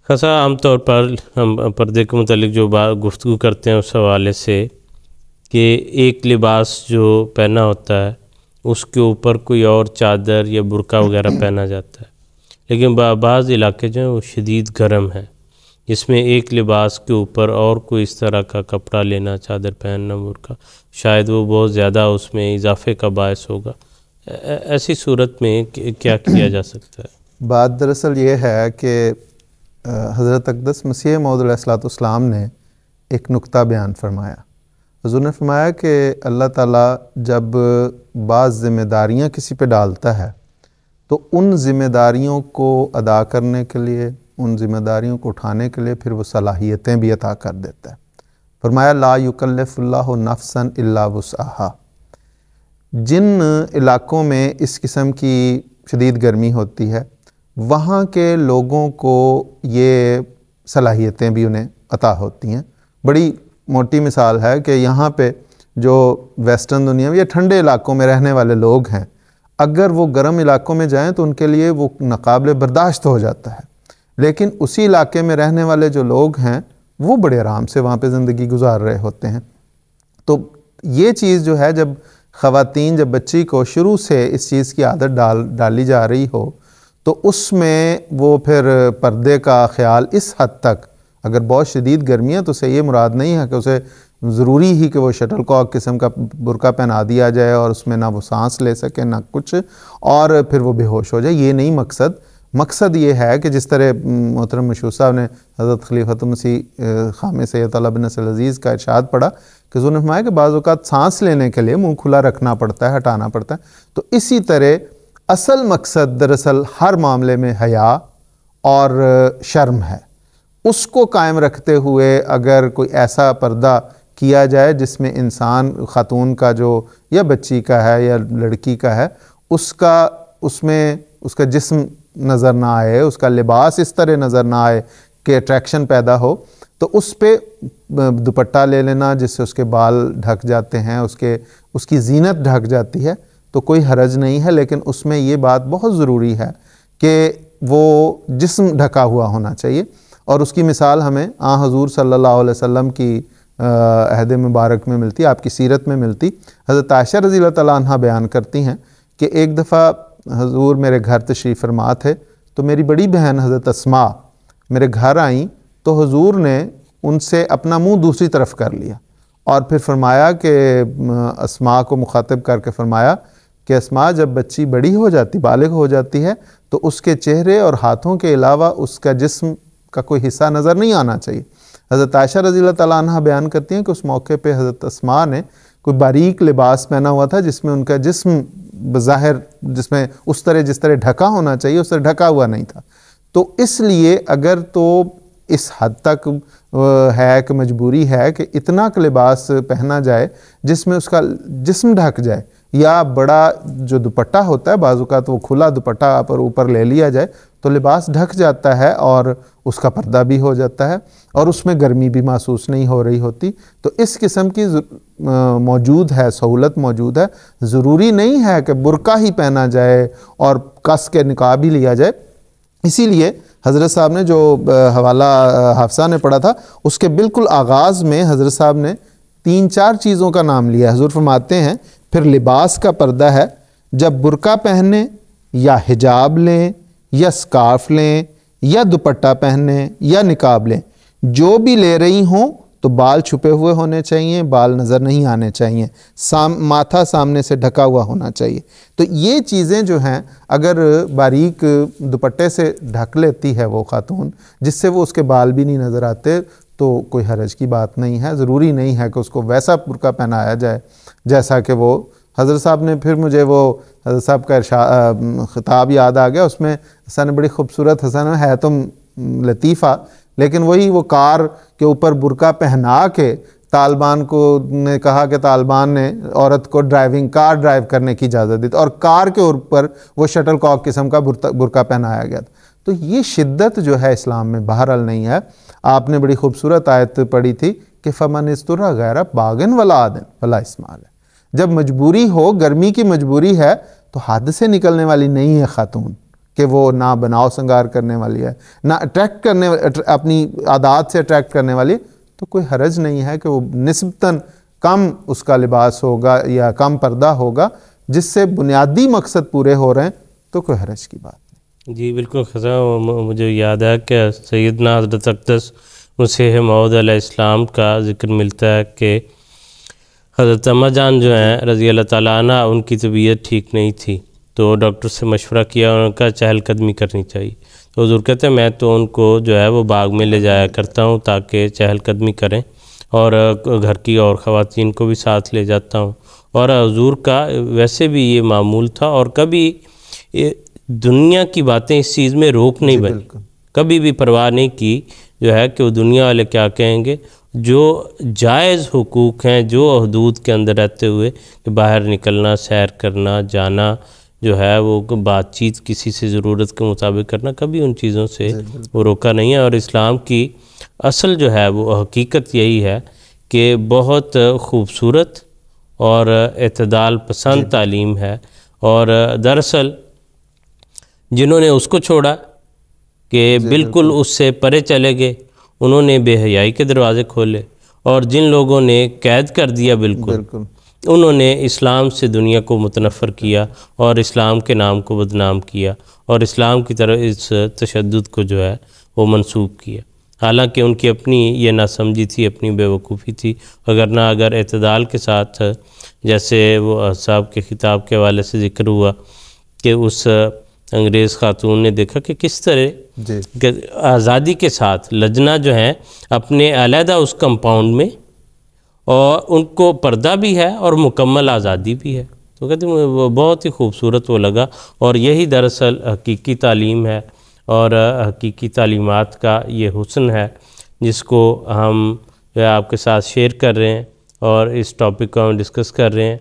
خاصا عام طور پر ہم پردے کے متعلق جو گفتگو کرتے ہیں اس حوالے سے کہ ایک لباس جو پہنا ہوتا ہے اس کے اوپر کوئی اور چادر یا برقع وغیرہ پہنا جاتا ہے، لیکن بعض علاقے جو ہیں وہ شدید گرم ہیں، جس میں ایک لباس کے اوپر اور کوئی اس طرح کا کپڑا لینا، چادر پہننا، برقع، شاید وہ بہت زیادہ اس میں اضافے کا باعث ہوگا۔ ایسی صورت میں کیا کیا جا سکتا ہے؟ بات دراصل یہ ہے کہ حضرت اقدس مسیح موعود علیہ الصلوۃ والسلام نے ایک نکتہ بیان فرمایا۔ حضور نے فرمایا کہ اللہ تعالیٰ جب بعض ذمہ داریاں کسی پہ ڈالتا ہے تو ان ذمہ داریوں کو ادا کرنے کے لیے، ان ذمہ داریوں کو اٹھانے کے لیے پھر وہ صلاحیتیں بھی عطا کر دیتا ہے۔ فرمایا لا یکلف اللہ نفسا الا وسعہا۔ جن علاقوں میں اس قسم کی شدید گرمی ہوتی ہے وہاں کے لوگوں کو یہ صلاحیتیں بھی انہیں عطا ہوتی ہیں۔ بڑی موٹی مثال ہے کہ یہاں پہ جو ویسٹرن دنیا میں یا ٹھنڈے علاقوں میں رہنے والے لوگ ہیں، اگر وہ گرم علاقوں میں جائیں تو ان کے لیے وہ ناقابل برداشت ہو جاتا ہے، لیکن اسی علاقے میں رہنے والے جو لوگ ہیں وہ بڑے آرام سے وہاں پہ زندگی گزار رہے ہوتے ہیں۔ تو یہ چیز جو ہے، جب خواتین، جب بچی کو شروع سے اس چیز کی عادت ڈالی جا رہی ہو تو اس میں وہ پھر پردے کا خیال اس حد تک، اگر بہت شدید گرمی ہے تو اسے یہ مراد نہیں ہے کہ اسے ضروری ہی کہ وہ شٹل کاک قسم کا برقع پہنا دیا جائے اور اس میں نہ وہ سانس لے سکے نہ کچھ، اور پھر وہ بے ہوش ہو جائے۔ یہ نہیں مقصد یہ ہے کہ جس طرح محترم مشہور صاحب نے حضرت خلیفۃ المسیح خامس سید طلب بن نصر العزیز کا ارشاد پڑھا کہ حضور نے فرمایا کہ بعض اوقات سانس لینے کے لیے منہ کھلا رکھنا پڑتا ہے، ہٹانا پڑتا ہے۔ تو اسی طرح اصل مقصد دراصل ہر معاملے میں حیا اور شرم ہے۔ اس کو قائم رکھتے ہوئے اگر کوئی ایسا پردہ کیا جائے جس میں انسان، خاتون کا جو یا بچی کا ہے یا لڑکی کا ہے، اس میں اس کا جسم نظر نہ آئے، اس کا لباس اس طرح نظر نہ آئے کہ اٹریکشن پیدا ہو، تو اس پہ دوپٹہ لے لینا جس سے اس کے بال ڈھک جاتے ہیں، اس کی زینت ڈھک جاتی ہے، تو کوئی حرج نہیں ہے۔ لیکن اس میں یہ بات بہت ضروری ہے کہ وہ جسم ڈھکا ہوا ہونا چاہیے، اور اس کی مثال ہمیں حضور صلی اللہ علیہ وسلم کی عہد مبارک میں ملتی، آپ کی سیرت میں ملتی۔ حضرت عائشہ رضی اللہ تعالیٰ عنہ بیان کرتی ہیں کہ ایک دفعہ حضور میرے گھر تشریف فرما تھے، تو میری بڑی بہن حضرت اسماء میرے گھر آئیں تو حضور نے ان سے اپنا منہ دوسری طرف کر لیا، اور پھر فرمایا کہ اسماء کو مخاطب کر کے فرمایا کہ اسماء، جب بچی بڑی ہو جاتی، بالغ ہو جاتی ہے، تو اس کے چہرے اور ہاتھوں کے علاوہ اس کا جسم کا کوئی حصہ نظر نہیں آنا چاہیے۔ حضرت عائشہ رضی اللہ تعالیٰ عنہ بیان کرتی ہیں کہ اس موقع پہ حضرت اسماء نے کوئی باریک لباس پہنا ہوا تھا جس میں ان کا جسم بظاہر، جس میں جس طرح ڈھکا ہونا چاہیے اس طرح ڈھکا ہوا نہیں تھا۔ تو اس لیے اگر تو اس حد تک ہے کہ مجبوری ہے کہ اتنا کا لباس پہنا جائے جس میں اس کا جسم ڈھک جائے، یا بڑا جو دوپٹہ ہوتا ہے بعض اوقات وہ کھلا دوپٹہ پر اوپر لے لیا جائے تو لباس ڈھک جاتا ہے اور اس کا پردہ بھی ہو جاتا ہے اور اس میں گرمی بھی محسوس نہیں ہو رہی ہوتی۔ تو اس قسم کی موجود ہے، سہولت موجود ہے۔ ضروری نہیں ہے کہ برقع ہی پہنا جائے اور کس کے نقاب ہی لیا جائے۔ اسی لیے حضرت صاحب نے جو حوالہ حافظہ نے پڑھا تھا اس کے بالکل آغاز میں حضرت صاحب نے 3-4 چیزوں کا نام لیا۔ حضور فرماتے ہیں پھر لباس کا پردہ ہے، جب برقع پہنیں یا حجاب لیں یا سکارف لیں یا دوپٹہ پہنیں یا نقاب لیں، جو بھی لے رہی ہوں تو بال چھپے ہوئے ہونے چاہیے، بال نظر نہیں آنے چاہیے، ماتھا سامنے سے ڈھکا ہوا ہونا چاہیے۔ تو یہ چیزیں جو ہیں اگر باریک دوپٹے سے ڈھک لیتی ہے وہ خاتون، جس سے وہ اس کے بال بھی نہیں نظر آتے، تو کوئی حرج کی بات نہیں ہے۔ ضروری نہیں ہے کہ اس کو ویسا برقع پہنایا جائے جیسا کہ وہ حضرت صاحب نے۔ پھر مجھے وہ حضرت صاحب کا خطاب یاد آ گیا، اس میں حسن بڑی خوبصورت، حسن ہے تو لطیفہ، لیکن وہی وہ کار کے اوپر برقع پہنا کے طالبان کو نے کہا کہ طالبان نے عورت کو کار ڈرائیو کرنے کی اجازت دی، اور کار کے اوپر وہ شٹل کاک قسم کا برقع پہنایا گیا تھا۔ تو یہ شدت جو ہے اسلام میں بہرحال نہیں ہے۔ آپ نے بڑی خوبصورت آیت پڑھی تھی کہ فَمَنِ اسْتُرَّ غَيْرَ بَاغٍ وَلَا عَادٍ فَلَا إِثْمَ عَلَيْهِ۔ جب مجبوری ہو، گرمی کی مجبوری ہے، تو حد سے نکلنے والی نہیں ہے خاتون کہ وہ نہ بناؤ سنگار کرنے والی ہے، نہ اٹریکٹ کرنے اپنی عادات سے اٹریکٹ کرنے والی، تو کوئی حرج نہیں ہے کہ وہ نسبتاً کم اس کا لباس ہوگا یا کم پردہ ہوگا، جس سے بنیادی مقصد پورے ہو رہے ہیں تو کوئی حرج کی بات نہیں۔ جی بالکل خزاں، مجھے یاد ہے کہ سیدنا حضرت اقدس مسیح موعود علیہ السلام کا ذکر ملتا ہے کہ حضرت اماں جان جو ہیں رضی اللہ تعالیٰ عنہ، ان کی طبیعت ٹھیک نہیں تھی، تو ڈاکٹر سے مشورہ کیا، ان کا چہل قدمی کرنی چاہیے، تو حضور کہتے ہیں میں تو ان کو جو ہے وہ باغ میں لے جایا کرتا ہوں تاکہ چہل قدمی کریں، اور گھر کی اور خواتین کو بھی ساتھ لے جاتا ہوں، اور حضور کا ویسے بھی یہ معمول تھا، اور کبھی دنیا کی باتیں اس چیز میں روک نہیں بنی، کبھی بھی پرواہ نہیں کی جو ہے کہ وہ دنیا والے کیا کہیں گے، جو جائز حقوق ہیں، جو حدود کے اندر رہتے ہوئے کہ باہر نکلنا، سیر کرنا، جانا جو ہے وہ بات چیت کسی سے ضرورت کے مطابق کرنا، کبھی ان چیزوں سے وہ روکا نہیں ہے۔ اور اسلام کی اصل جو ہے وہ حقیقت یہی ہے کہ بہت خوبصورت اور اعتدال پسند تعلیم ہے، اور دراصل جنہوں نے اس کو چھوڑا کہ بالکل اس سے پرے چلے گئے، انہوں نے بے حیائی کے دروازے کھولے، اور جن لوگوں نے قید کر دیا بالکل، انہوں نے اسلام سے دنیا کو متنفر کیا اور اسلام کے نام کو بدنام کیا، اور اسلام کی طرف اس تشدد کو جو ہے وہ منسوب کیا، حالانکہ ان کی اپنی یہ نہ سمجھی تھی، اپنی بے وقوفی تھی، اگر اعتدال کے ساتھ، جیسے وہ صاحب کے خطاب کے حوالے سے ذکر ہوا کہ اس انگریز خاتون نے دیکھا کہ کس طرح کہ آزادی کے ساتھ لجنہ جو ہیں اپنے علیحدہ اس کمپاؤنڈ میں، اور ان کو پردہ بھی ہے اور مکمل آزادی بھی ہے، تو کہتے ہیں وہ بہت ہی خوبصورت وہ لگا، اور یہی دراصل حقیقی تعلیم ہے، اور حقیقی تعلیمات کا یہ حسن ہے جس کو ہم آپ کے ساتھ شیئر کر رہے ہیں، اور اس ٹاپک کو ہم ڈسکس کر رہے ہیں۔